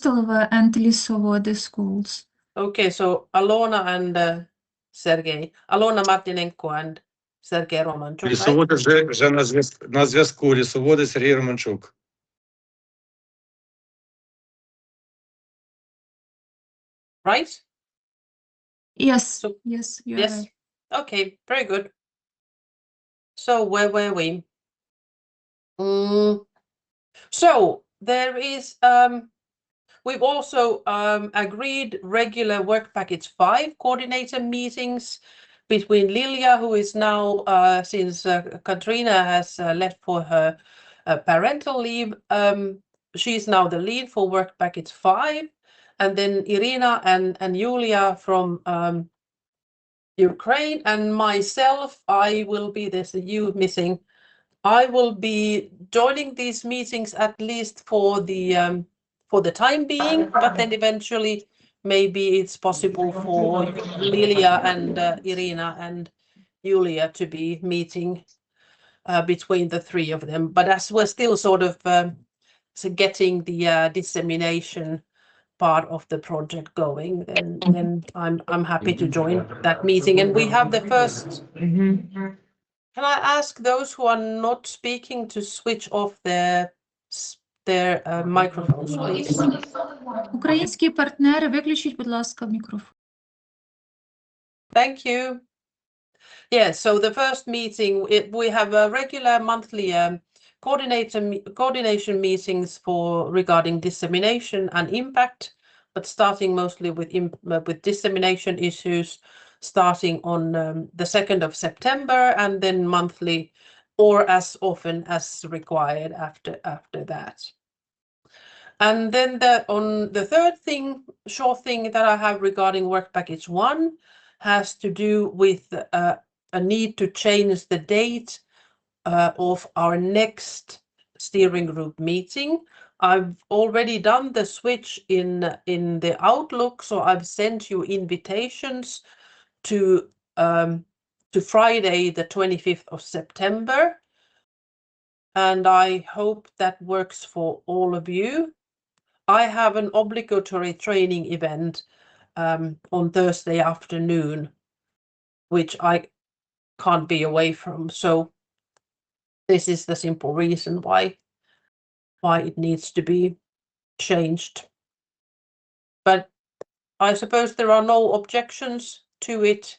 Apostolova and Lisovode schools. Okay, so Alona and Sergey. Alona Martinenko and Sergey Romanchuk, right? Лісоводи вже на зв'язку. Лісоводи Сергій Романчук. Right? Yes, So- yes, you're Yes. right. Okay, very good. So where were we? So there is we've also agreed regular work package 5 coordinator meetings between Lilia, who is now since Katrina has left for her parental leave, she's now the lead for work package 5, and then Irina and Julia from Ukraine, and myself, I will be, there's a U missing. I will be joining these meetings at least for the time being, but then eventually maybe it's possible for Lilia and Irina and Julia to be meeting between the three of them. But as we're still sort of so getting the dissemination part of the project going, then I'm happy to join that meeting. And we have the first. Can I ask those who are not speaking to switch off their microphones, please? Українські партнери, виключіть, будь ласка, мікрофон. Thank you. Yeah, so the first meeting, we have a regular monthly coordination meetings regarding dissemination and impact, but starting mostly with dissemination issues, starting on the 2nd of September, and then monthly or as often as required after that. And then on the third thing, short thing that I have regarding work package 1 has to do with a need to change the date of our next steering group meeting. I've already done the switch in the Outlook, so I've sent you invitations to Friday, the 25th of September, and I hope that works for all of you. I have an obligatory training event on Thursday afternoon, which I can't be away from. So this is the simple reason why it needs to be changed. But I suppose there are no objections to it.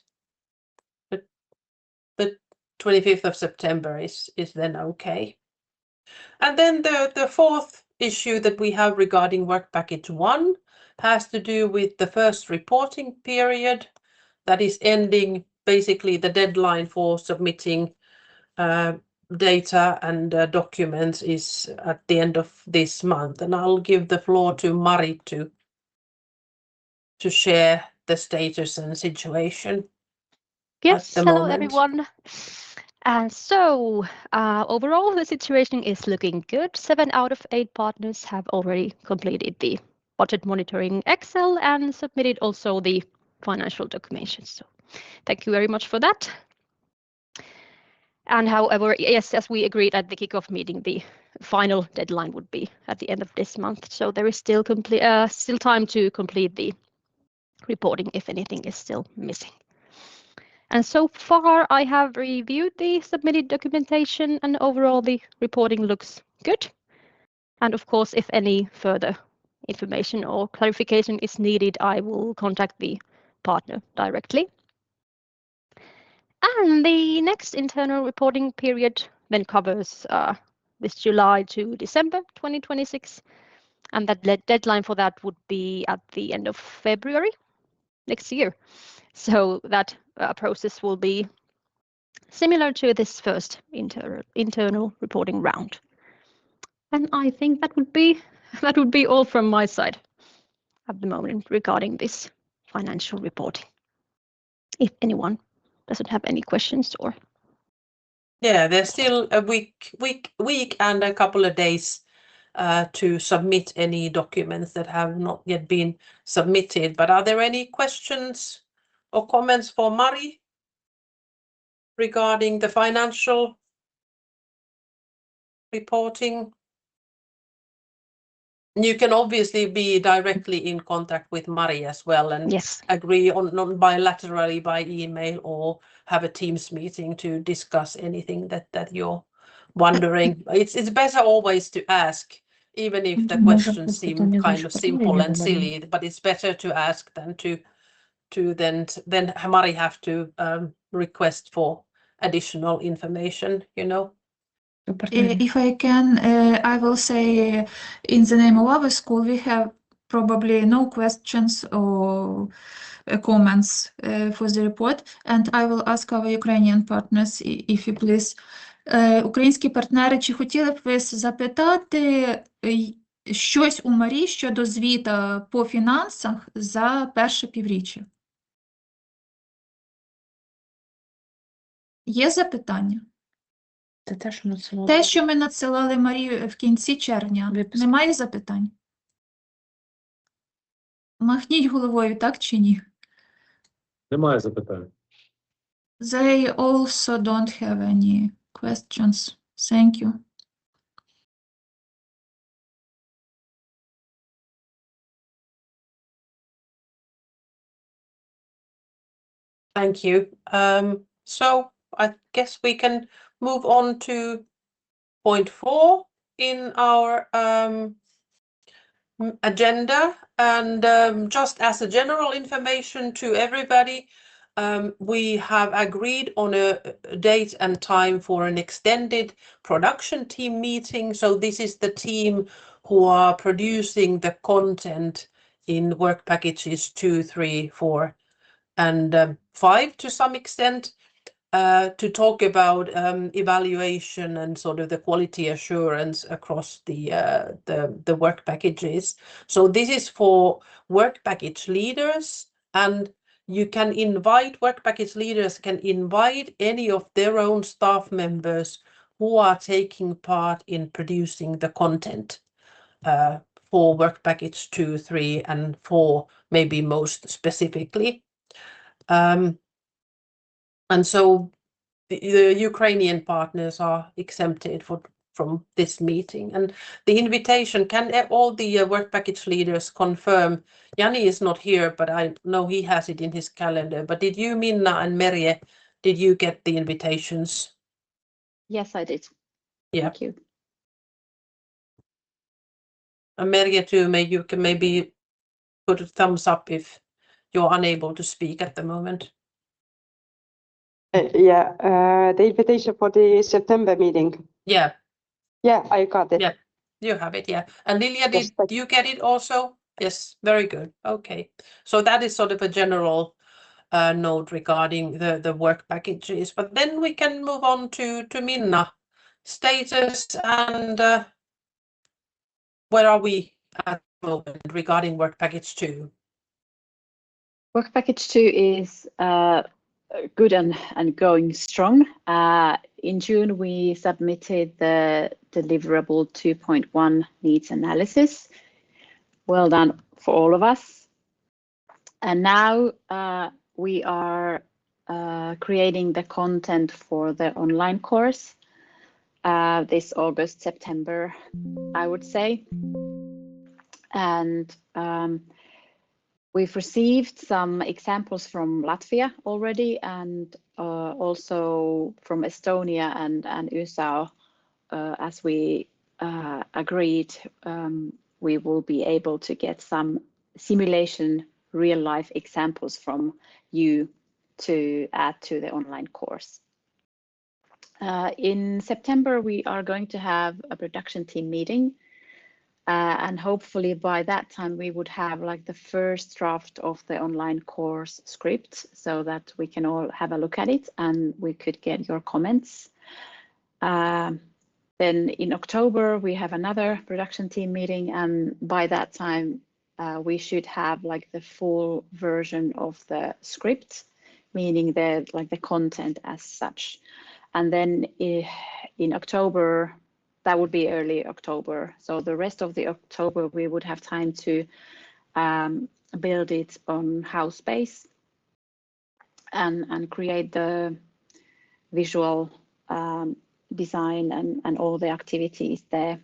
The 25th of September is then okay. And then the fourth issue that we have regarding work package 1 has to do with the first reporting period that is ending. Basically, the deadline for submitting data and documents is at the end of this month, and I'll give the floor to Mari to share the status and situation. Yes, at the hello moment. everyone. So overall, the situation is looking good. 7 out of 8 partners have already completed the budget monitoring Excel and submitted also the financial documentation. So thank you very much for that. And however, yes, as we agreed at the kickoff meeting, the final deadline would be at the end of this month. So there is still time to complete the reporting if anything is still missing. And so far, I have reviewed the submitted documentation, and overall the reporting looks good. And of course, if any further information or clarification is needed, I will contact the partner directly. And the next internal reporting period then covers this July to December 2026. And that deadline for that would be at the end of February next year. So that process will be similar to this first internal reporting round. And I think that would be all from my side at the moment regarding this financial reporting. If anyone doesn't have any questions or. Yeah, there's still a week and a couple of days to submit any documents that have not yet been submitted. But are there any questions or comments for Mari regarding the financial reporting? You can obviously be directly in contact with Mari as well and Yes. agree on bilaterally by email or have a Teams meeting to discuss anything that you're wondering. It's better always to ask, even if the questions seem kind of simple and silly, but it's better to ask than to then Mari have to request for additional information, you know. If I can, I will say in the name of our school, we have probably no questions or comments for the report, and I will ask our Ukrainian partners, if you please. Українські партнери, чи хотіли б ви запитати щось у Марі щодо звіта по фінансах за перше півріччя? Є запитання? Це те, що надсилали. Те, що ми надсилали Марі в кінці червня. Випуск. Немає запитань? Махніть головою, так чи ні? Немає запитань. They also don't have any questions. Thank you. Thank you. So I guess we can move on to point 4 in our agenda. And just as a general information to everybody, we have agreed on a date and time for an extended production team meeting. So this is the team who are producing the content in work packages 2, 3, 4, and 5 to some extent, to talk about evaluation and sort of the quality assurance across the work packages. So this is for work package leaders, and you can invite, work package leaders can invite any of their own staff members who are taking part in producing the content for work package 2, 3, and 4, maybe most specifically. And so the Ukrainian partners are exempted from this meeting. And the invitation, can all the work package leaders confirm? Jani is not here, but I know he has it in his calendar. But did you, Minna and Merje, did you get the invitations? Yes, I did. Yeah. Thank you. And Merje too, you can maybe put a thumbs up if you're unable to speak at the moment. The invitation for the September meeting. Yeah. Yeah, I got it. Yeah. You have it, yeah. And Lilia, Yes, did you get it also? Yes, very good. Okay. So that is sort of a general note regarding the work packages. But then we can move on to Minna. Status and where are we at the moment regarding work package 2? Work package 2 is good and going strong. In June, we submitted the deliverable 2.1 needs analysis. Well done for all of us. And now we are creating the content for the online course this August, September, I would say. And we've received some examples from Latvia already, and also from Estonia and USA. As we agreed, we will be able to get some simulation real-life examples from you to add to the online course. In September, we are going to have a production team meeting. And hopefully by that time we would have like the first draft of the online course script so that we can all have a look at it and we could get your comments. Then in October we have another production team meeting, and by that time we should have like the full version of the script, meaning the content as such. And then in October, that would be early October. So the rest of the October, we would have time to build it on HowSpace and create the visual design and all the activities there.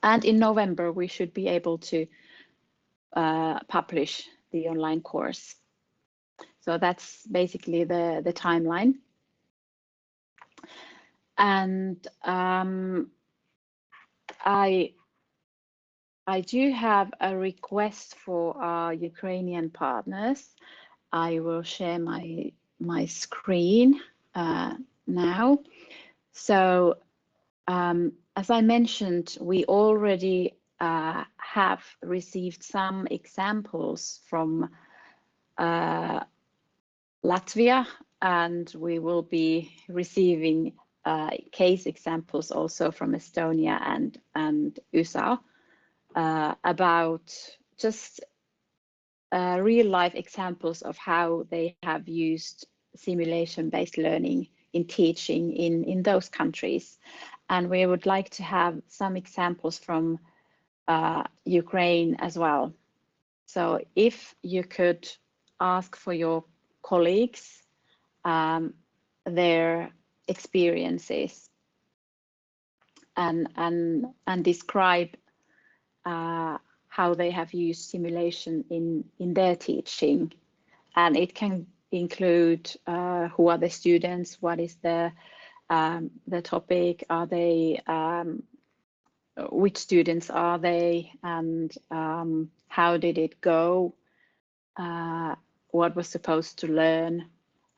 And in November, we should be able to publish the online course. So that's basically the timeline. And I do have a request for our Ukrainian partners. I will share my screen now. So as I mentioned, we already have received some examples from Latvia, and we will be receiving case examples also from Estonia and USA about just real life examples of how they have used simulation-based learning in teaching in those countries. And we would like to have some examples from Ukraine as well. So if you could ask for your colleagues their experiences and describe how they have used simulation in their teaching. And it can include who are the students, what is the topic, are they, which students are they, and how did it go, what was supposed to learn,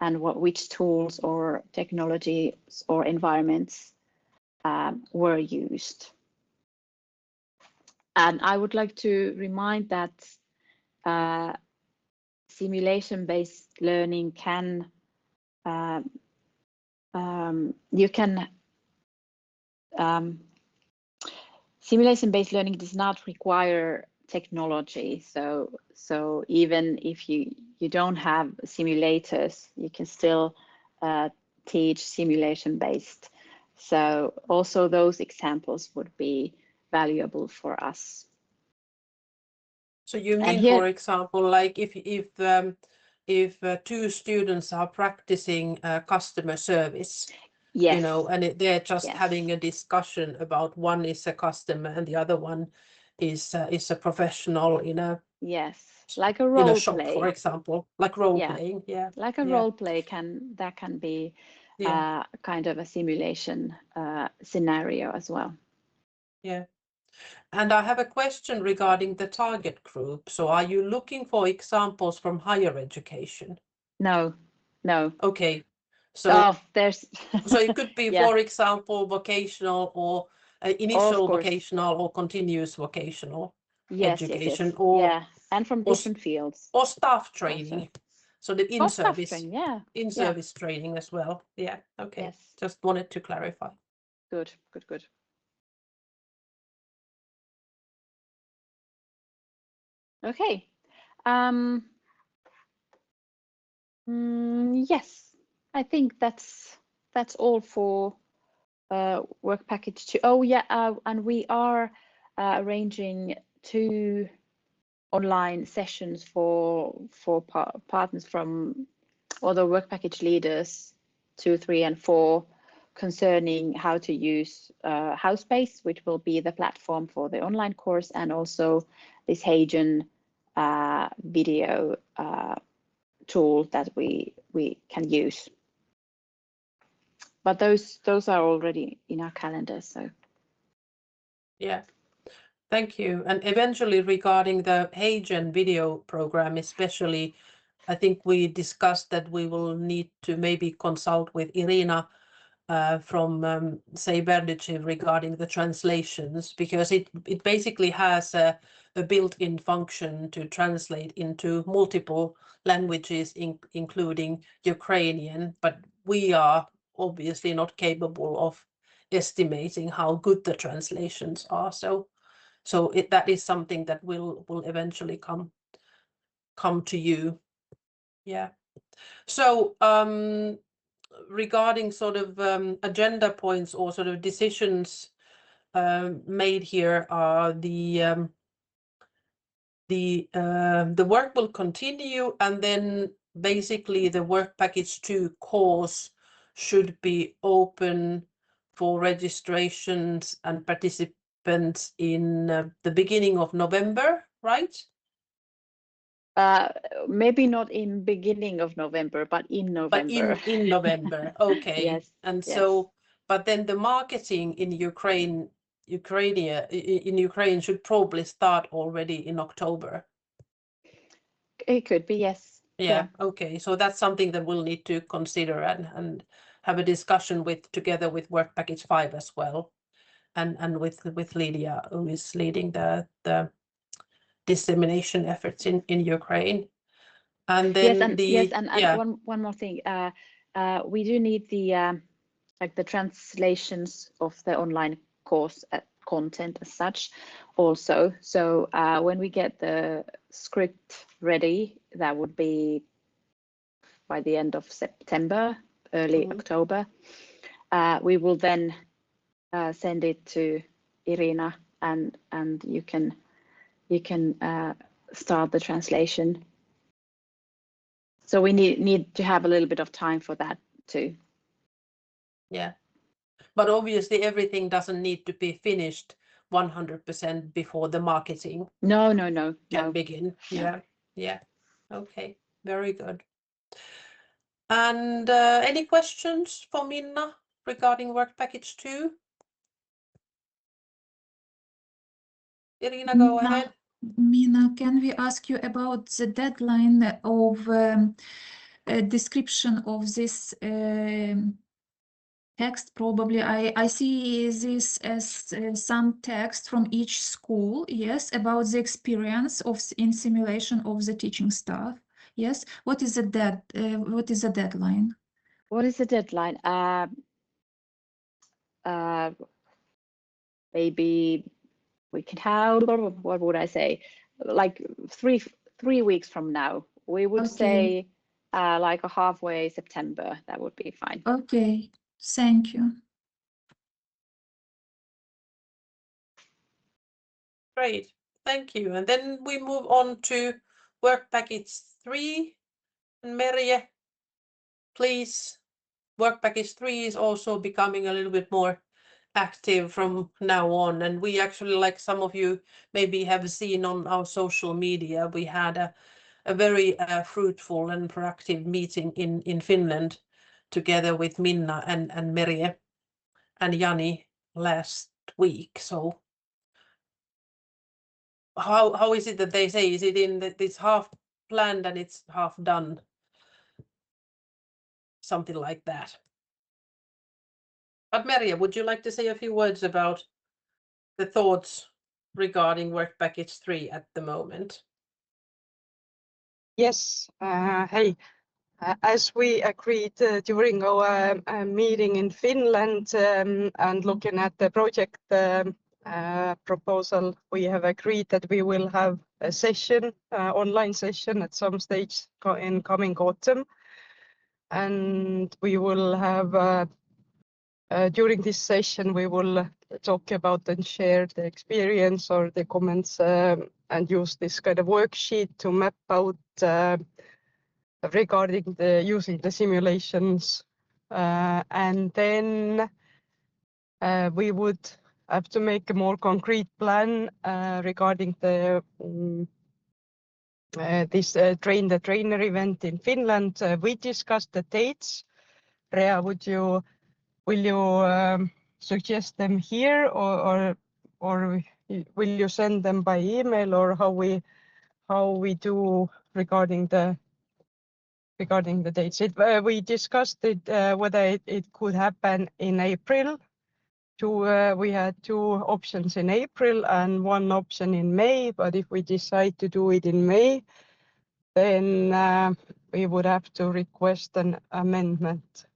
and which tools or technologies or environments were used. And I would like to remind that simulation-based learning can, simulation-based learning does not require technology. So even if you don't have simulators, you can still teach simulation-based. So also those examples would be valuable for us. So you mean, for example, like if two students are practicing customer service, yes, you know, and they're just yes, having a discussion about one is a customer and the other one is a professional in a like a role shop, play, for example, like role playing, like a role play can be kind of a simulation scenario as well. Yeah. And I have a question regarding the target group. So are you looking for examples from higher education? No. Okay. So there's so it could be, for example, vocational or initial vocational or continuous vocational education, or and from different fields, or staff training. also. So the in-service in-service training as well. Yeah. Okay. Yes. Just wanted to clarify. Good. Okay. Yes, I think that's all for work package 2. Oh yeah, and we are arranging 2 online sessions for partners from other work package leaders 2, 3, and 4 concerning how to use Housebase, which will be the platform for the online course, and also this Hagen video tool that we can use. But those are already in our calendar. So yeah, thank you. And eventually, regarding the Hagen video program, especially, I think we discussed that we will need to maybe consult with Irina from say Berdichev regarding the translations, because it basically has a built-in function to translate into multiple languages, including Ukrainian, but we are obviously not capable of estimating how good the translations are. So that is something that will eventually come to you. Yeah. So regarding sort of agenda points or sort of decisions made here, are the work will continue, and then basically the work package 2 course should be open for registrations and participants in the beginning of November, right? Maybe not in beginning of November, but in November. But in November, okay. Yes. And yes. so, but then the marketing in Ukraine should probably start already in October. It could be, yes. Yeah, okay. So that's something that we'll need to consider and have a discussion with together with Work Package 5 as well. And with Lydia, who is leading the dissemination efforts in Ukraine. And then one more thing. We do need the like the translations of the online course content as such also. So when we get the script ready, that would be by the end of September, early October. We will then send it to Irina, and you can start the translation. So we need to have a little bit of time for that too. Yeah, but obviously everything doesn't need to be finished 100% before the marketing No. can begin. Yeah. Okay, very good. And any questions for Minna regarding Work Package 2? Irina, go ahead. Minna, can we ask you about the deadline of a description of this text? Probably I see this as some text from each school, yes, about the experience in simulation of the teaching staff. Yes, what is the deadline? What is the deadline? Maybe we can have, what would I say, like three weeks from now. We would say like a halfway September. That would be fine. Okay, thank you. Great, thank you. And then we move on to Work Package 3. And Merje, please. Work Package 3 is also becoming a little bit more active from now on. And we actually, like some of you maybe have seen on our social media, we had a very fruitful and productive meeting in Finland together with Minna and Merje and Jani last week. So how is it that they say? Is it in that it's half planned and it's half done? Something like that. But Merje, would you like to say a few words about the thoughts regarding Work Package 3 at the moment? Yes, hey, as we agreed during our meeting in Finland and looking at the project proposal, we have agreed that we will have a session, online session at some stage in coming autumn. And we will have, during this session, we will talk about and share the experience or the comments and use this kind of worksheet to map out regarding using the simulations. And then we would have to make a more concrete plan regarding the this Train the Trainer event in Finland. We discussed the dates. Rea, will you suggest them here or will you send them by email, or how we do regarding the dates? We discussed it whether it could happen in April. We had two options in April and one option in May, but if we decide to do it in May, then we would have to request an amendment.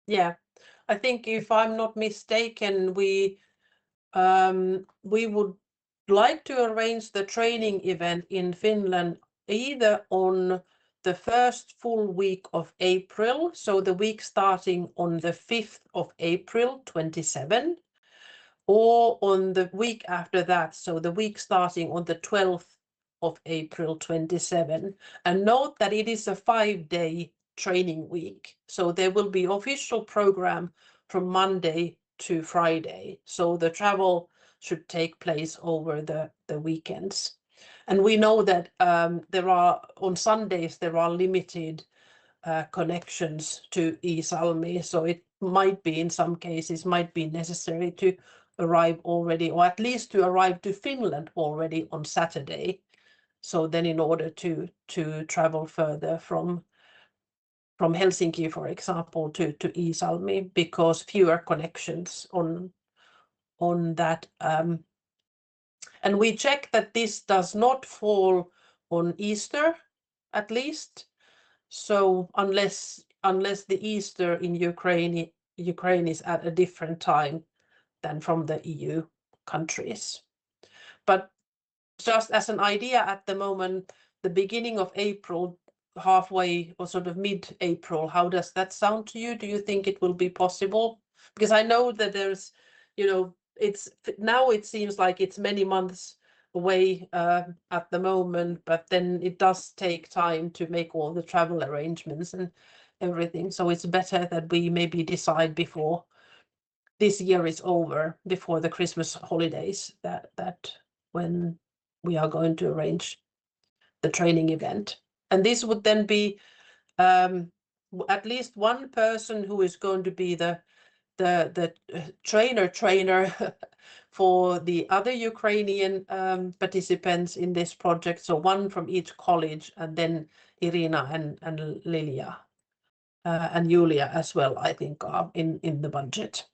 Yeah, I think if I'm not mistaken, we would like to arrange the training event in Finland either on the first full week of April, so the week starting on the 5th of April 27, or on the week after that, so the week starting on the 12th of April 27. And note that it is a 5-day training week, so there will be official program from Monday to Friday. So the travel should take place over the weekends. And we know that on Sundays there are limited connections to Iisalmi, so it might be in some cases might be necessary to arrive already, or at least to arrive to Finland already on Saturday. So then in order to travel further from Helsinki, for example, to Iisalmi, because fewer connections on that. And we check that this does not fall on Easter, at least. So unless the Easter in Ukraine is at a different time than from the EU countries. But just as an idea at the moment, the beginning of April, halfway or sort of mid-April, how does that sound to you? Do you think it will be possible? Because I know that there's, now it seems like it's many months away at the moment, but then it does take time to make all the travel arrangements and everything. So it's better that we maybe decide before this year is over, before the Christmas holidays, that when we are going to arrange the training event. And this would then be at least one person who is going to be the trainer for the other Ukrainian participants in this project. So one from each college, and then Irina and Lilia and Julia as well, I think, are in the budget.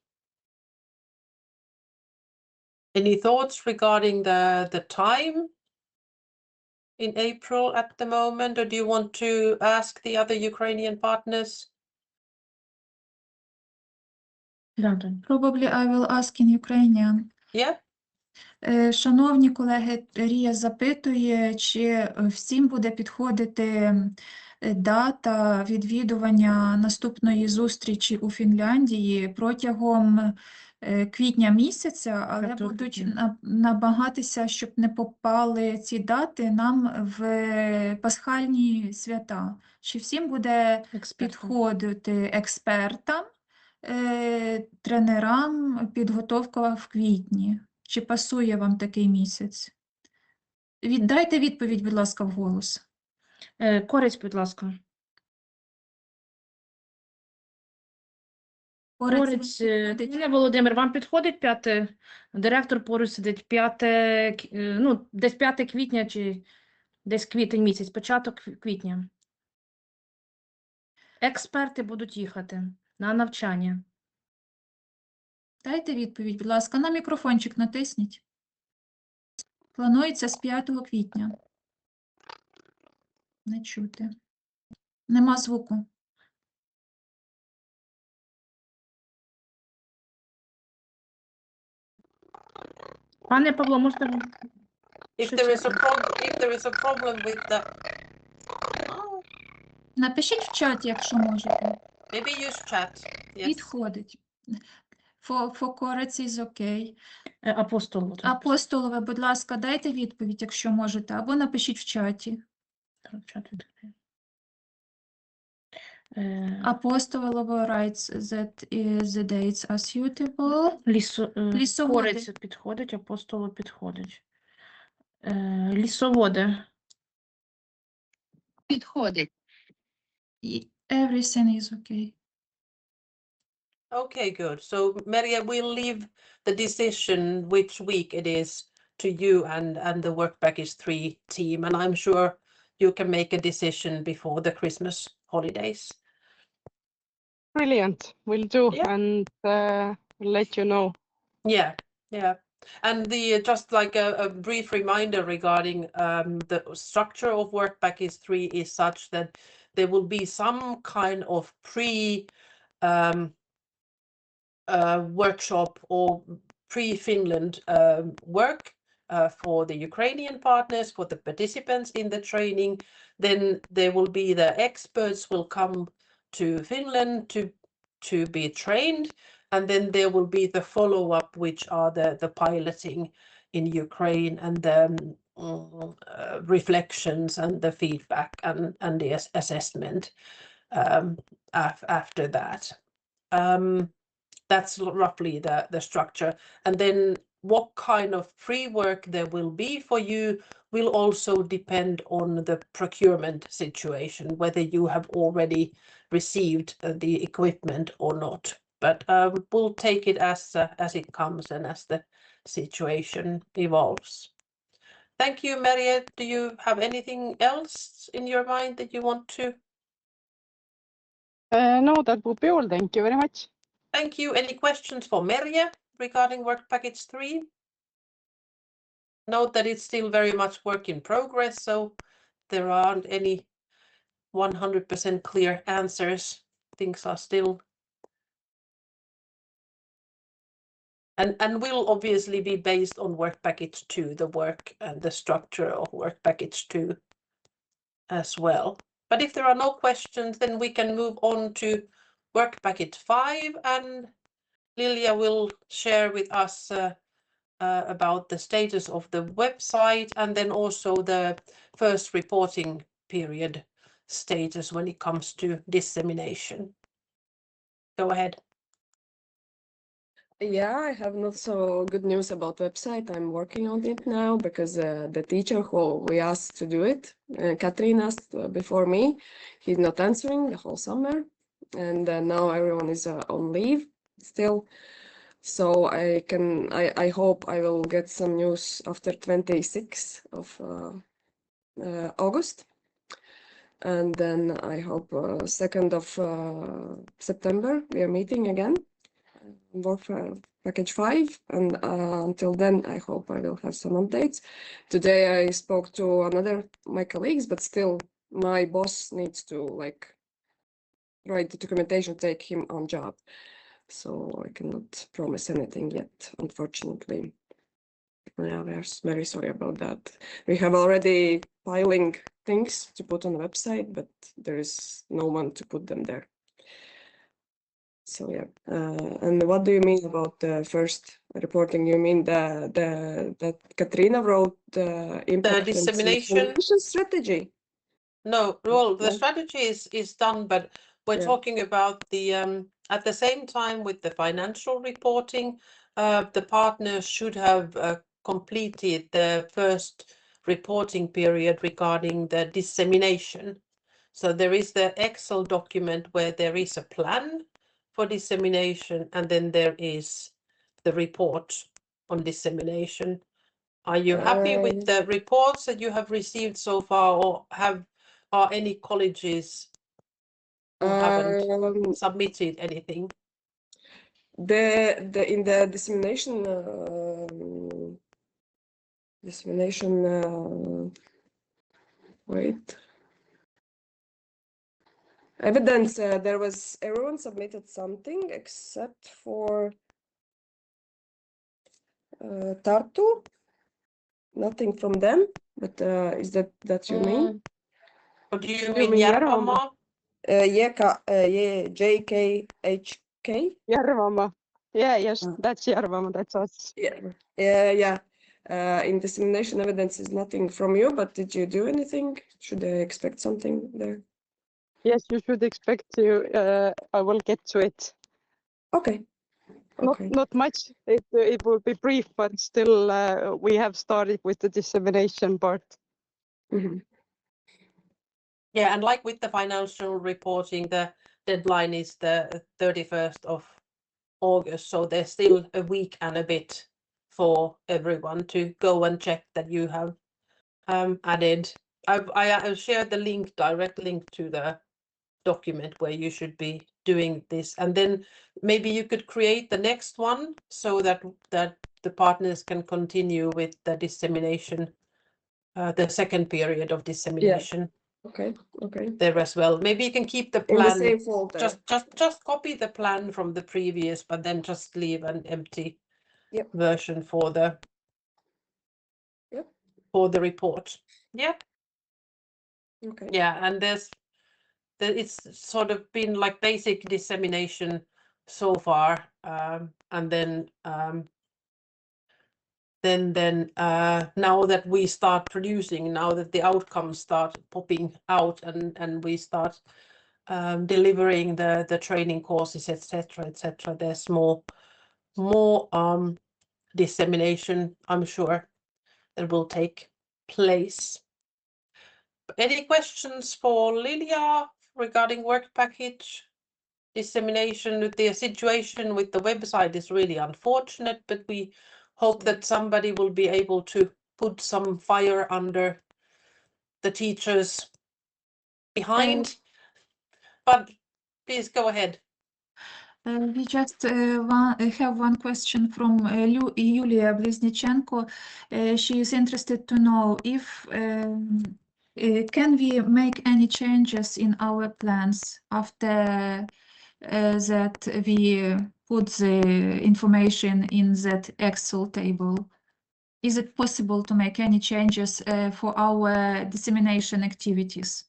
Any thoughts regarding the time in April at the moment, or do you want to ask the other Ukrainian partners? Probably I will ask in Ukrainian. Yeah. Шановні колеги, Рія запитує, чи всім буде підходити дата відвідування наступної зустрічі у Фінляндії протягом квітня місяця, але будуть намагатися, щоб не попали ці дати нам в пасхальні свята. Чи всім буде підходити експертам, тренерам підготовка в квітні? Чи пасує вам такий місяць? Дайте відповідь, будь ласка, вголос. Користь, будь ласка. Кориць, Ніна Володимир, вам підходить 5? Директор поруч сидить 5, ну, десь 5 квітня чи десь квітень місяць, початок квітня. Експерти будуть їхати на навчання. Дайте відповідь, будь ласка, на мікрофончик натисніть. Планується з 5 квітня. Не чути. Нема звуку. Пане Павло, можете... If there is a problem with the... Напишіть в чаті, якщо можете. Maybe use chat. Yes. Підходить. For Кориць is okay. Апостолове. Апостолове, будь ласка, дайте відповідь, якщо можете, або напишіть в чаті. Апостолове writes that the dates are suitable. Лісоводи. Кориць підходить, апостолу підходить. Лісоводи. Підходить. Everything is okay. Okay, good. So Merja, we'll leave the decision which week it is to you and the Work Package 3 team, and I'm sure you can make a decision before the Christmas holidays. Brilliant, will do, Yeah. and let you know. Yeah, yeah. And just like a brief reminder regarding the structure of Work Package 3 is such that there will be some kind of workshop or pre-Finland work for the Ukrainian partners, for the participants in the training. Then there will be the experts will come to Finland to be trained, and then there will be the follow-up, which are the piloting in Ukraine and the reflections and the feedback and the assessment after that. That's roughly the structure. And then what kind of pre-work there will be for you will also depend on the procurement situation, whether you have already received the equipment or not. But we'll take it as it comes and as the situation evolves. Thank you, Merja. Do you have anything else in your mind that you want to? No, that would be all. Thank you very much. Thank you. Any questions for Merja regarding Work Package 3? Note that it's still very much work in progress, so there aren't any 100% clear answers. Things are still and will obviously be based on Work Package 2, the work and the structure of Work Package 2 as well. But if there are no questions, then we can move on to Work Package 5, and Lilja will share with us about the status of the website and then also the first reporting period status when it comes to dissemination. Go ahead. Yeah, I have not so good news about website. I'm working on it now because the teacher who we asked to do it, Katrin asked before me, he's not answering the whole summer, and now everyone is on leave still. So I hope I will get some news after 26th of August. And then I hope 2nd of September we are meeting again. Work for Package 5, and until then I hope I will have some updates. Today I spoke to another my colleagues, but still my boss needs to like write the documentation, take him on job. So I cannot promise anything yet, unfortunately. Yeah, we're very sorry about that. We have already piling things to put on the website, but there is no one to put them there. So yeah, and what do you mean about the first reporting? You mean that Katrina wrote the impact and dissemination strategy? No, well, the No? strategy is done, but we're Yeah. talking about the at the same time with the financial reporting, the partners should have completed the first reporting period regarding the dissemination. So there is the Excel document where there is a plan for dissemination, and then there is the report on dissemination. Are you happy with the reports that you have received so far, or are any colleges who haven't submitted anything? In the dissemination wait. Evidence, there was everyone submitted something except for Tartu. Nothing from them, but is that you mean? Or do you You mean mean Järvamaa? JKHK. Järvamaa. Yeah, yes, Ah. that's Järvamaa. That's us. Yeah. In dissemination evidence is nothing from you, but did you do anything? Should I expect something there? Yes, you should expect to. I will get to it. Okay. Not much. It will be brief, but still, we have started with the dissemination part. Mm-hmm. Yeah, and like with the financial reporting, the deadline is the 31st of August, so there's still a week and a bit for everyone to go and check that you have added. I've shared the direct link to the document where you should be doing this, and then maybe you could create the next one so that the partners can continue with the dissemination, the second period of dissemination. Okay. There as well. Maybe you can keep the In the plan. same folder. Just copy the plan from the previous, but then just leave an empty Yep. version for the Yep. for the report. Yeah. Okay. Yeah, and it's sort of been like basic dissemination so far, and then now that we start producing, now that the outcomes start popping out, and we start delivering the training courses, etc., etc. There's more dissemination, I'm sure, that will take place. Any questions for Lilia regarding work package dissemination? The situation with the website is really unfortunate, but we hope that somebody will be able to put some fire under the teachers behind. But please go ahead. We just have one question from Yulia Bliznichenko. She is interested to know if can we make any changes in our plans after that we put the information in that Excel table? Is it possible to make any changes for our dissemination activities?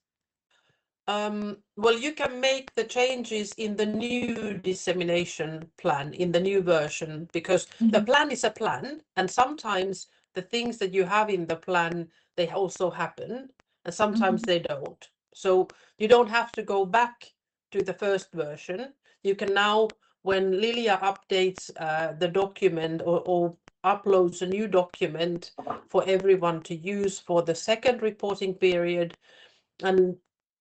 Well, you can make the changes in the new dissemination plan, in the new version, because the plan is a plan, and sometimes the things that you have in the plan, they also happen, and sometimes they don't. So you don't have to go back to the first version. You can now, when Lilia updates the document or uploads a new document for everyone to use for the second reporting period, and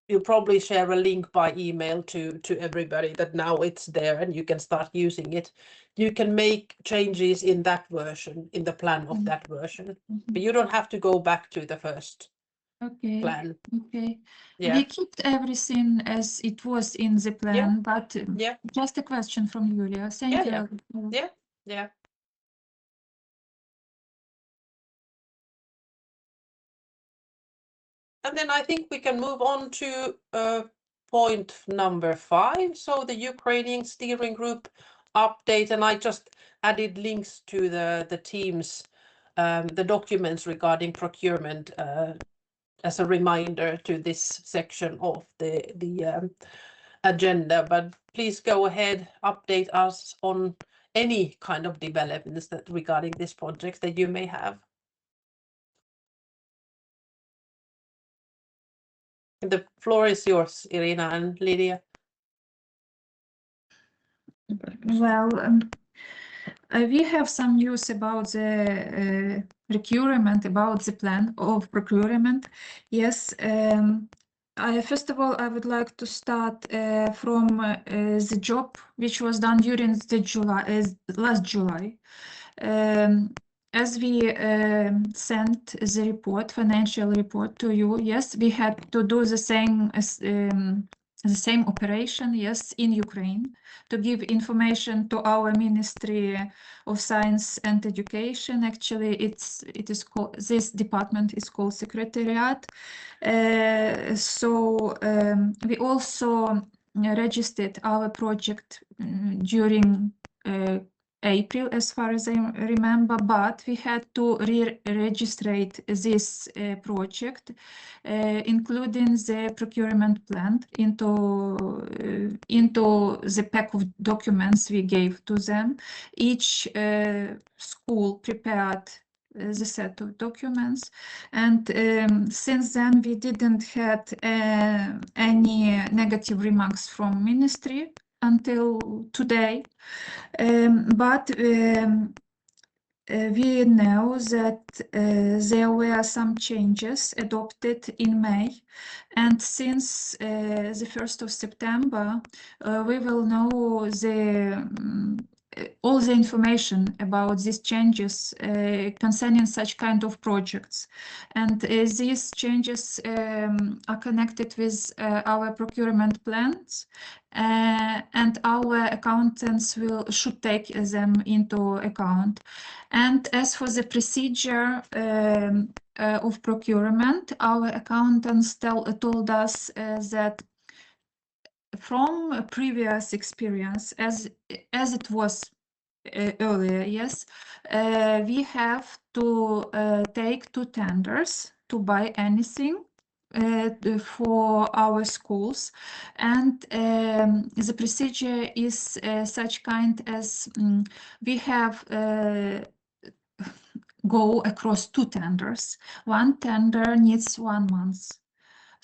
you'll probably share a link by email to everybody that now it's there and you can start using it. You can make changes in that version, in the plan of that version, but you don't have to go back to the first plan. Okay. Yeah. We kept everything as it was in the plan, but just a question from Yulia. Thank you. Yeah. And then I think we can move on to point number 5. So the Ukrainian steering group update, and I just added links to the teams, the documents regarding procurement as a reminder to this section of the agenda. But please go ahead, update us on any kind of developments that regarding this project that you may have. The floor is yours, Irina and Lydia. Well, we have some news about the procurement, about the plan of procurement. Yes. First of all, I would like to start from the job which was done during the last July. As we sent the report, financial report to you, yes, we had to do the same operation, yes, in Ukraine, to give information to our Ministry of Science and Education. Actually, it is called, this department is called Secretariat. So we also registered our project during April, as far as I remember, but we had to re-register this project, including the procurement plan into the pack of documents we gave to them. Each school prepared the set of documents, and since then we didn't had any negative remarks from ministry until today. But we know that there were some changes adopted in May, and since the 1st of September, we will know all the information about these changes concerning such kind of projects. And these changes are connected with our procurement plans, and our accountants should take them into account. And as for the procedure of procurement, our accountants told us that from previous experience, as it was earlier, yes, we have to take 2 tenders to buy anything for our schools, and the procedure is such kind as we have go across 2 tenders. One tender needs 1 month.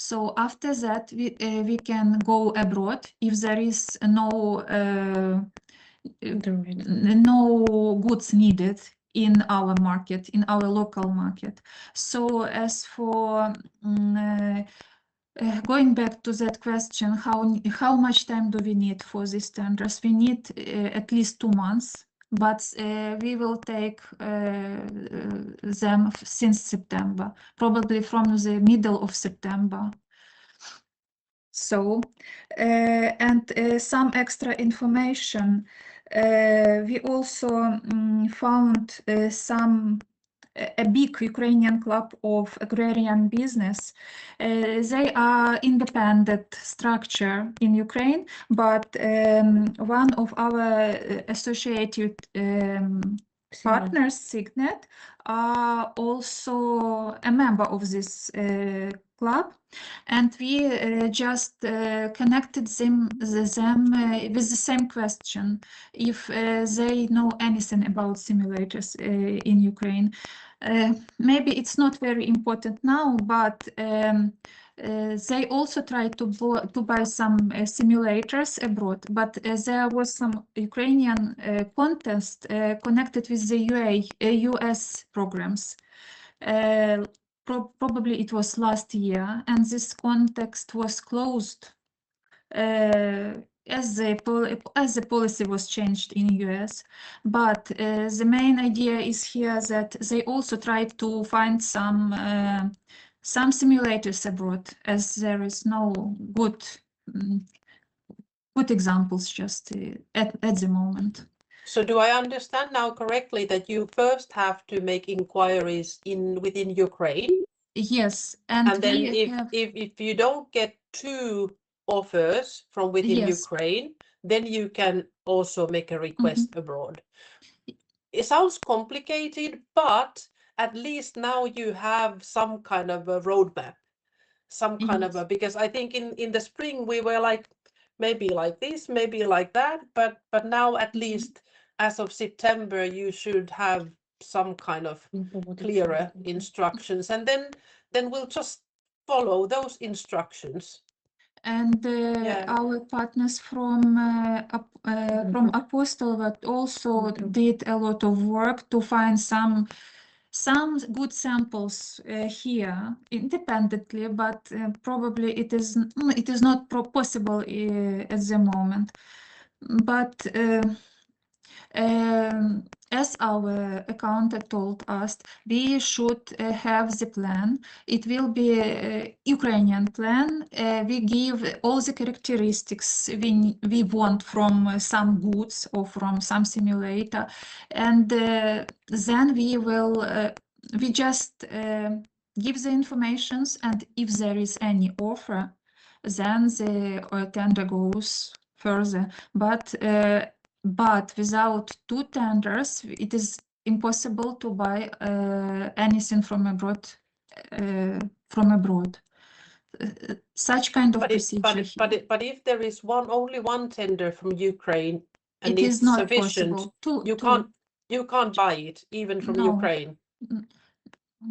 So after that, we can go abroad if there is no goods needed in our market, in our local market. So as for going back to that question, how much time do we need for these tenders? We need at least 2 months, but we will take them since September, probably from the middle of September. So, and some extra information. We also found a big Ukrainian club of agrarian business. They are independent structure in Ukraine, but one of our associated partners, Signet, are also a member of this club, and we just connected them with the same question, if they know anything about simulators in Ukraine. Maybe it's not very important now, but they also tried to buy some simulators abroad, but there was some Ukrainian contest connected with the US programs. Probably it was last year, and this context was closed as the policy was changed in US. But the main idea is here that they also tried to find some simulators abroad, as there is no good examples just at the moment. So do I understand now correctly that you first have to make inquiries within Ukraine? Yes, And then if you don't get 2 offers from within Yes. Ukraine, then you can also make a request abroad. It sounds complicated, but at least now you have some kind of a roadmap, some kind of a, because I think in the spring we were like, maybe like this, maybe like that, but now at least as of September, you should have some kind of clearer instructions, and then we'll just follow those instructions. And Yeah. our partners from Apostolvat also did a lot of work to find some good samples here independently, but probably it is not possible at the moment. But as our accountant told us, we should have the plan. It will be a Ukrainian plan. We give all the characteristics we want from some goods or from some simulator, and then we just give the informations, and if there is any offer, then the tender goes further. But without 2 tenders, it is impossible to buy anything from abroad. Such kind of procedure. But if there is only one tender from Ukraine and It it's is not sufficient, possible. you can't buy it even from No. Ukraine.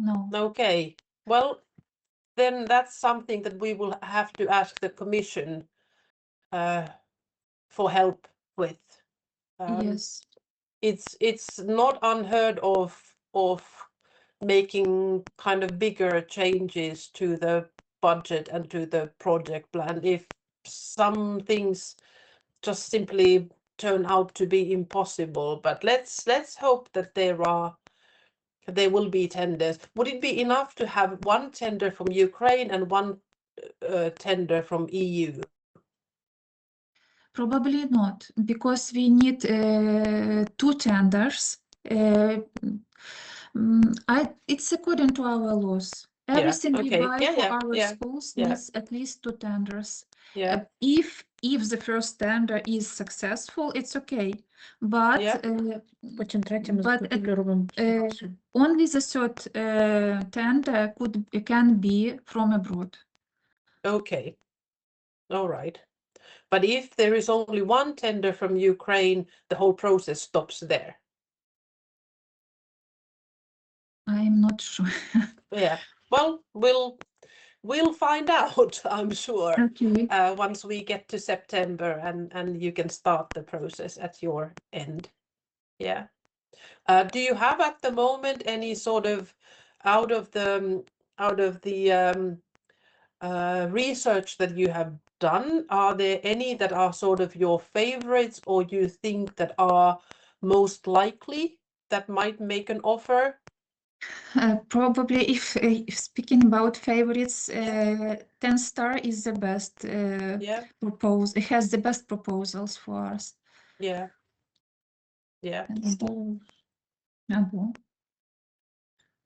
No. Okay. Well, then that's something that we will have to ask the Commission for help with. Yes. It's not unheard of making kind of bigger changes to the budget and to the project plan if some things just simply turn out to be impossible. But let's hope that there will be tenders. Would it be enough to have 1 tender from Ukraine and 1 tender from EU? Probably not, because we need 2 tenders. It's according to our laws. Everything we okay. buy for our schools needs at least 2 tenders. Yeah. If the first tender is successful, it's okay. But only the third tender can be from abroad. Okay. All right. But if there is only 1 tender from Ukraine, the whole process stops there. I'm not sure. Yeah. Well, we'll find out, I'm sure, Okay. once we get to September and you can start the process at your end. Yeah. Do you have at the moment any sort of out of the research that you have done, are there any that are sort of your favorites or you think that are most likely that might make an offer? Probably if speaking about favorites, 10 Star is the best Yeah, it has the best proposals for us. yeah, yeah.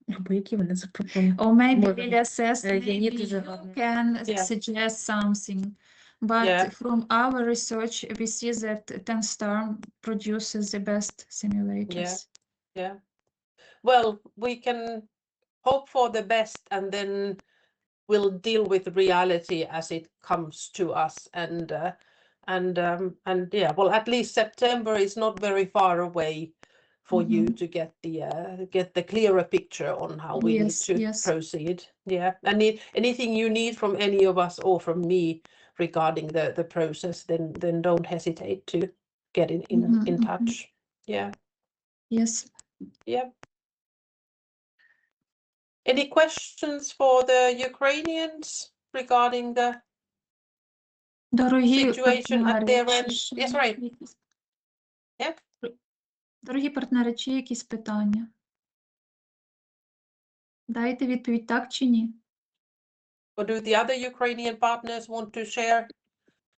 Або які вони запропонують. Or maybe More Lilia says yeah, maybe need to you the- can Yeah. suggest something. But Yeah. from our research, we see that 10 Star produces the best simulators. Yeah. Well, we can hope for the best and then we'll deal with reality as it comes to us. And yeah, well, at least September is not very far away for you to get the clearer picture on how we need Yes, to yes. proceed. Yeah. And anything you need from any of us or from me regarding the process, then don't hesitate to get in touch. Yeah. Yes. Yeah. Any questions for the Ukrainians regarding the Дорогі situation at their партнери, end? чи Yes, right. якісь- Yeah. Дорогі партнери, чи є якісь питання? Дайте відповідь так чи ні? Or do the other Ukrainian partners want to share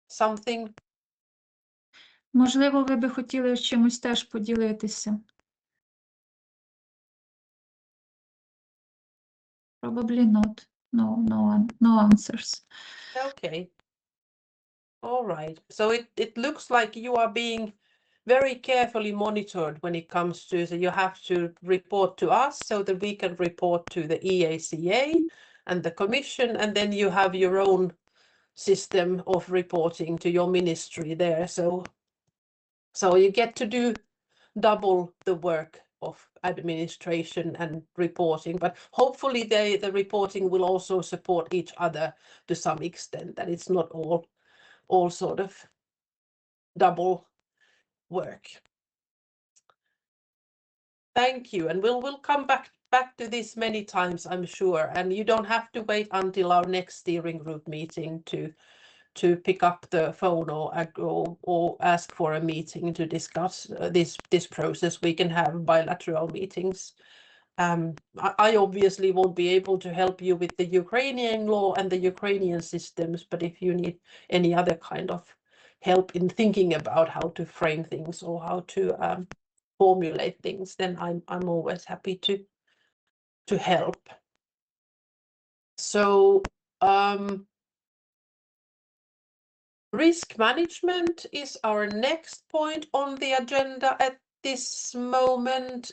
something? Можливо, ви би хотіли чимось теж поділитися. Probably not. No answers. Okay. All right. So it looks like you are being very carefully monitored when it comes to, so you have to report to us so that we can report to the EACA and the Commission, and then you have your own system of reporting to your ministry there. So you get to do double the work of administration and reporting, but hopefully the reporting will also support each other to some extent, that it's not all sort of double work. Thank you, and we'll come back to this many times, I'm sure, and you don't have to wait until our next steering group meeting to pick up the phone or ask for a meeting to discuss this process. We can have bilateral meetings. I obviously won't be able to help you with the Ukrainian law and the Ukrainian systems, but if you need any other kind of help in thinking about how to frame things or how to formulate things, then I'm always happy to help. So risk management is our next point on the agenda at this moment.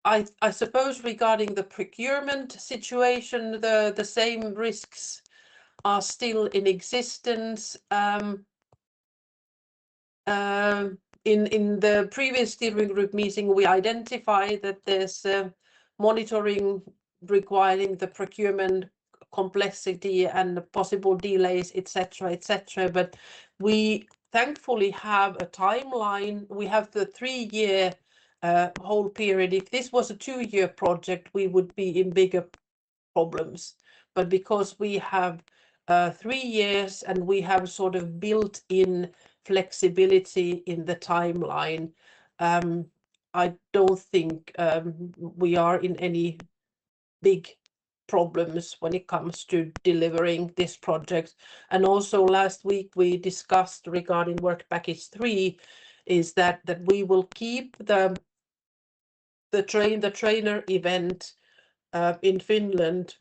I suppose regarding the procurement situation, the same risks are still in existence. In the previous steering group meeting, we identified that there's monitoring requiring the procurement complexity and possible delays, etc. But we thankfully have a timeline. We have the 3-year whole period. If this was a 2-year project, we would be in bigger problems. But because we have 3 years and we have sort of built in flexibility in the timeline, I don't think we are in any big problems when it comes to delivering this project. And also last week we discussed regarding work package 3 is that we will keep the trainer event in Finland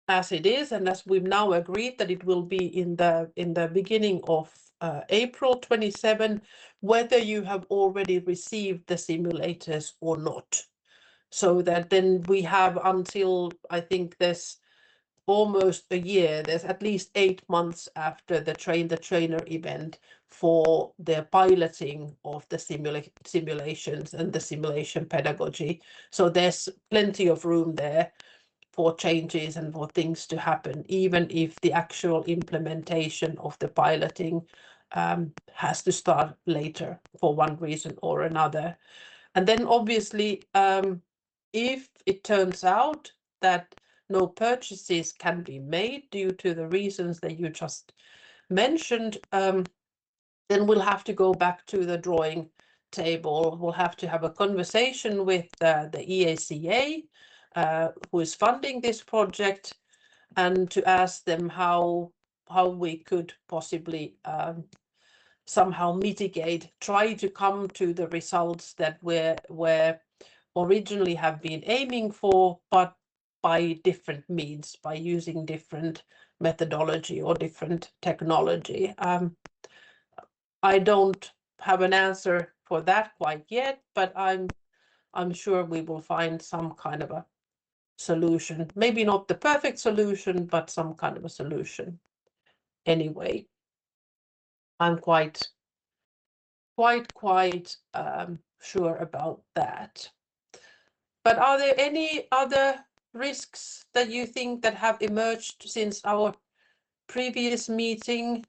as it is, and as we've now agreed that it will be in the beginning of April 27, whether you have already received the simulators or not. So that then we have until, I think there's almost a year, there's at least 8 months after the trainer event for the piloting of the simulations and the simulation pedagogy. So there's plenty of room there for changes and for things to happen, even if the actual implementation of the piloting has to start later for one reason or another. And then obviously, if it turns out that no purchases can be made due to the reasons that you just mentioned, then we'll have to go back to the drawing table. We'll have to have a conversation with the EACA, who is funding this project, and to ask them how we could possibly somehow mitigate, try to come to the results that we're originally have been aiming for, but by different means, by using different methodology or different technology. I don't have an answer for that quite yet, but I'm sure we will find some kind of a solution. Maybe not the perfect solution, but some kind of a solution. Anyway, I'm quite sure about that. But are there any other risks that you think that have emerged since our previous meeting?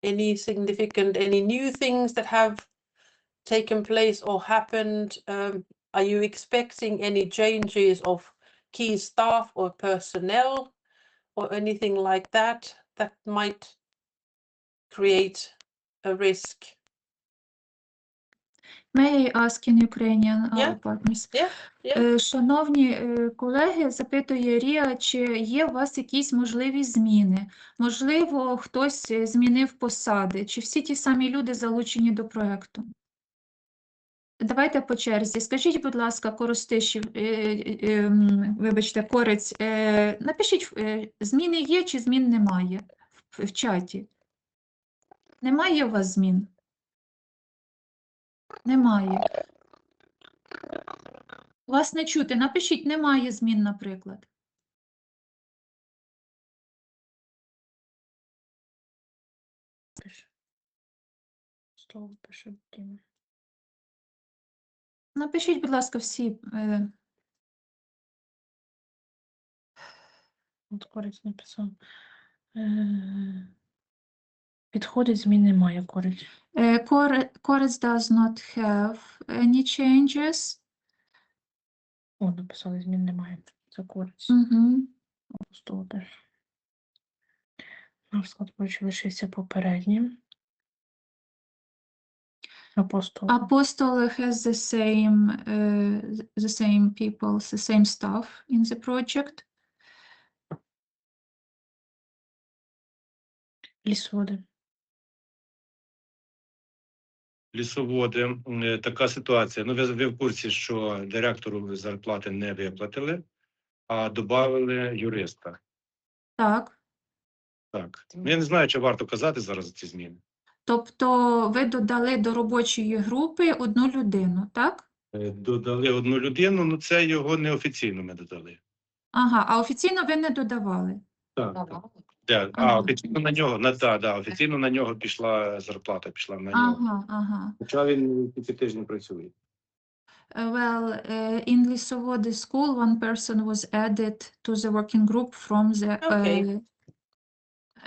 Any significant, any new things that have taken place or happened? Are you expecting any changes of key staff or personnel or anything like that that might create a risk? May I ask in Ukrainian our Yeah. partners? Yeah. Шановні колеги, запитує Рія, чи є у вас якісь можливі зміни? Можливо, хтось змінив посади, чи всі ті самі люди залучені до проекту? Давайте по черзі. Скажіть, будь ласка, Коростишів, вибачте, Корець, напишіть, зміни є чи змін немає в чаті? Немає у вас змін? Немає. Вас не чути. Напишіть, немає змін, наприклад. Слово пише Діма. Напишіть, будь ласка, всі. От Корець написав. Підходить, змін немає, Корець. Корець does not have any changes. О, написали, змін немає. Це Корець. Угу. Апостол. Наш склад лишився попереднім. Апостол. Apostol has the same people, the same staff in the project. Лісоводи. Лісоводи, така ситуація. Ну, ви в курсі, що директору зарплати не виплатили, а додали юриста. Так. Так. Ну, я не знаю, чи варто казати зараз ці зміни. Тобто ви додали до робочої групи одну людину, так? Додали одну людину, ну це його неофіційно ми додали. Ага, а офіційно ви не додавали? Так. Офіційно на нього, офіційно на нього пішла зарплата, пішла на нього. Ага. Хоча він ці тижні працює. Well, in Lisovode school, one person was added to the working group from the Okay.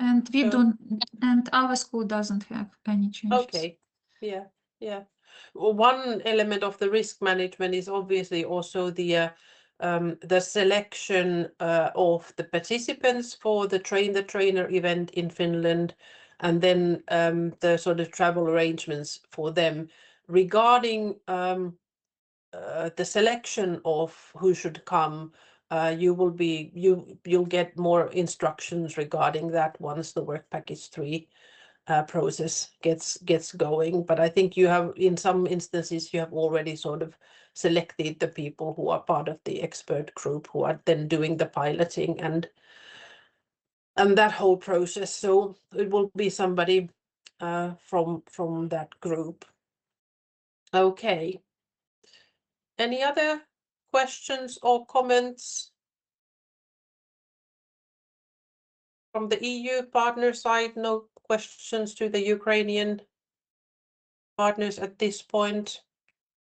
and we don't, and our school doesn't have any changes. Okay. Yeah. Well, one element of the risk management is obviously also the selection of the participants for the Train the Trainer event in Finland, and then the sort of travel arrangements for them. Regarding the selection of who should come, you'll get more instructions regarding that once the Work Package 3 process gets going. But I think you have, in some instances, you have already sort of selected the people who are part of the expert group who are then doing the piloting and that whole process. So it will be somebody from that group. Okay. Any other questions or comments from the EU partner side? No questions to the Ukrainian partners at this point.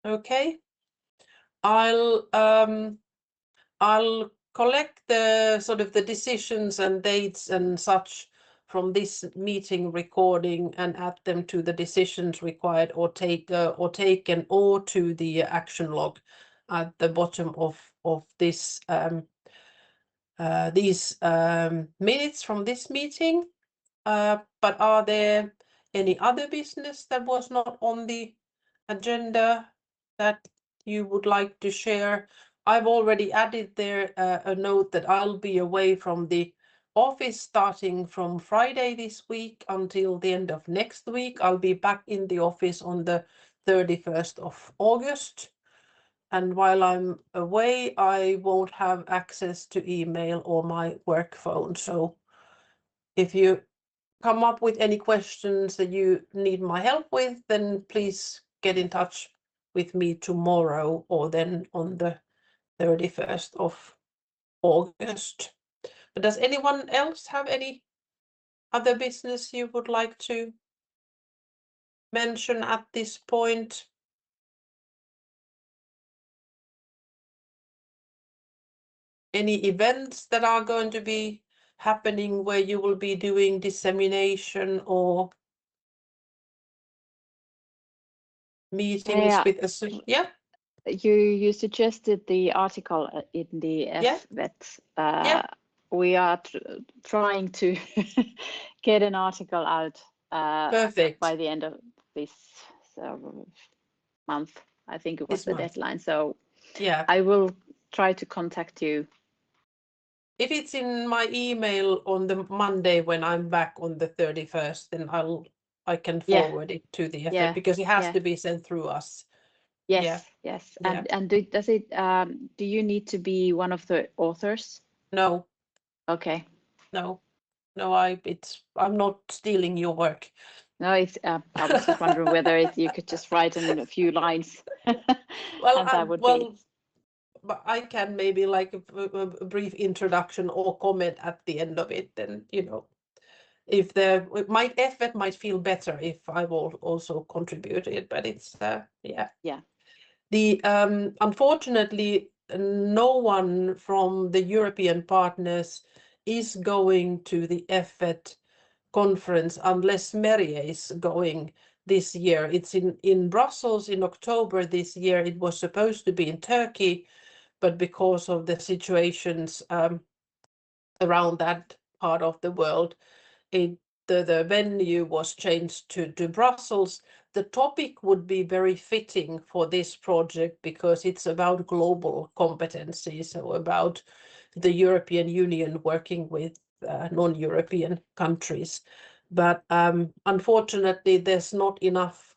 Okay. I'll collect the sort of the decisions and dates and such from this meeting recording and add them to the decisions required or taken or to the action log at the bottom of this these minutes from this meeting. But are there any other business that was not on the agenda that you would like to share? I've already added there a note that I'll be away from the office starting from Friday this week until the end of next week. I'll be back in the office on the 31st of August. And while I'm away, I won't have access to email or my work phone. So if you come up with any questions that you need my help with, then please get in touch with me tomorrow or then on the 31st of August. But does anyone else have any other business you would like to mention at this point? Any events that are going to be happening where you will be doing dissemination or meetings Yeah. with us? Yeah. You suggested the article in the Yeah. FVET. Yeah. We are trying to get an article out Perfect. by the end of this month. I think it was This the month. deadline. So Yeah. I will try to contact you. If it's in my email on the Monday when I'm back on the 31st, then I can forward it to the FVET Yeah. because it has Yeah. to be sent through us. Yes. Yeah. Yes. Yeah. And does it? Do you need to be one of the authors? No. Okay. No. I'm not stealing your work. No, it's. I was just wondering whether you could just write in a few lines. Well, and that would be. But I can maybe like a brief introduction or comment at the end of it. Then if my effort might feel better if I will also contribute it. But it's yeah. Yeah. The unfortunately, no one from the European partners is going to the FVET conference unless Merja is going this year. It's in Brussels in October this year. It was supposed to be in Turkey, but because of the situations around that part of the world, the venue was changed to Brussels. The topic would be very fitting for this project because it's about global competencies, so about the European Union working with non-European countries. But unfortunately, there's not enough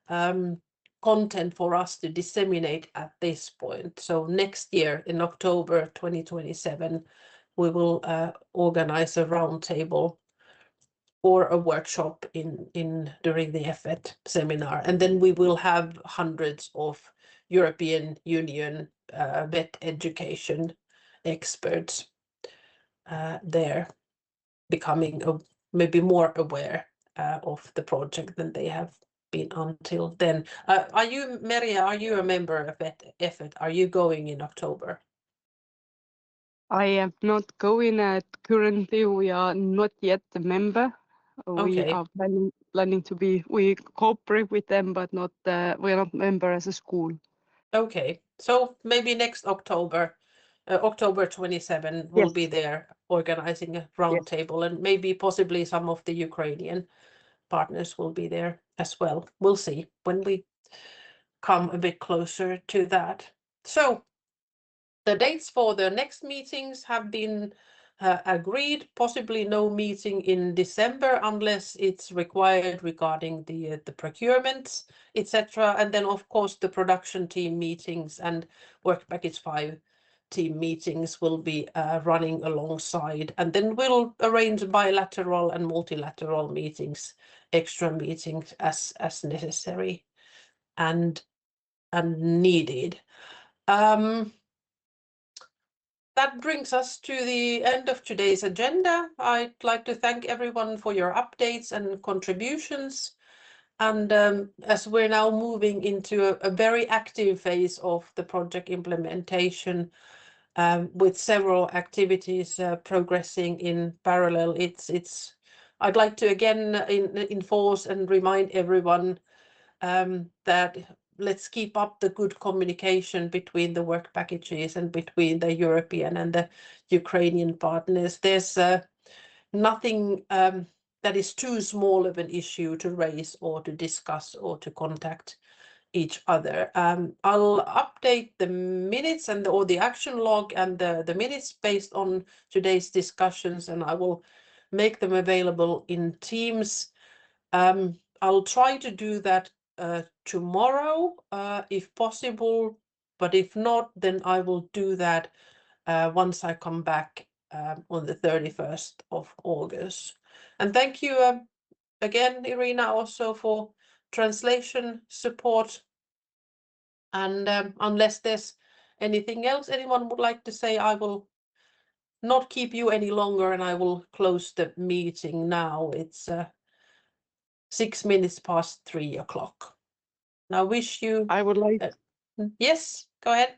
content for us to disseminate at this point. So next year in October 2027, we will organize a roundtable or a workshop during the FVET seminar, and then we will have hundreds of European Union vet education experts there, becoming maybe more aware of the project than they have been until then. Merja, are you a member of FVET? Are you going in October? I am not going currently. We are not yet a member. We Okay. are planning to be. We cooperate with them, but not. We are not member as a school. Okay, so maybe next October, October 27, we'll Yes. be there organizing a roundtable, and maybe possibly some of the Ukrainian partners will be there as well. We'll see when we come a bit closer to that. So the dates for the next meetings have been agreed, possibly no meeting in December unless it's required regarding the procurements, etc. And then, of course, the production team meetings and Work Package 5 team meetings will be running alongside. And then we'll arrange bilateral and multilateral meetings, extra meetings as necessary and needed. That brings us to the end of today's agenda. I'd like to thank everyone for your updates and contributions. And as we're now moving into a very active phase of the project implementation, with several activities progressing in parallel, I'd like to again enforce and remind everyone that let's keep up the good communication between the work packages and between the European and the Ukrainian partners. There's nothing that is too small of an issue to raise or to discuss or to contact each other. I'll update the minutes and or the action log and the minutes based on today's discussions, and I will make them available in Teams. I'll try to do that tomorrow if possible, but if not, then I will do that once I come back on the 31st of August. And thank you again, Irina, also for translation support. And unless there's anything else anyone would like to say, I will not keep you any longer and I will close the meeting now. It's 6 minutes past 3 o'clock. And I wish you... I would like... Yes, go ahead.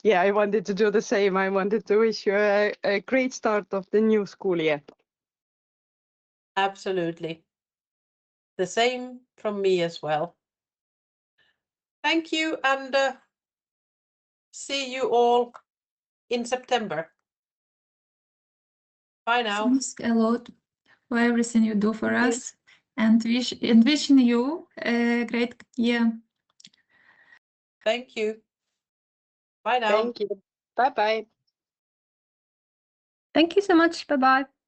Yeah, I wanted to do the same. I wanted to wish you a great start of the new school year. Absolutely. The same from me as well. Thank you, and see you all in September. Bye now. Thanks a lot for everything you do for Thank you. us, and wishing you a great year. Thank you. Bye now. Thank you. Bye-bye. Thank you so much. Bye-bye.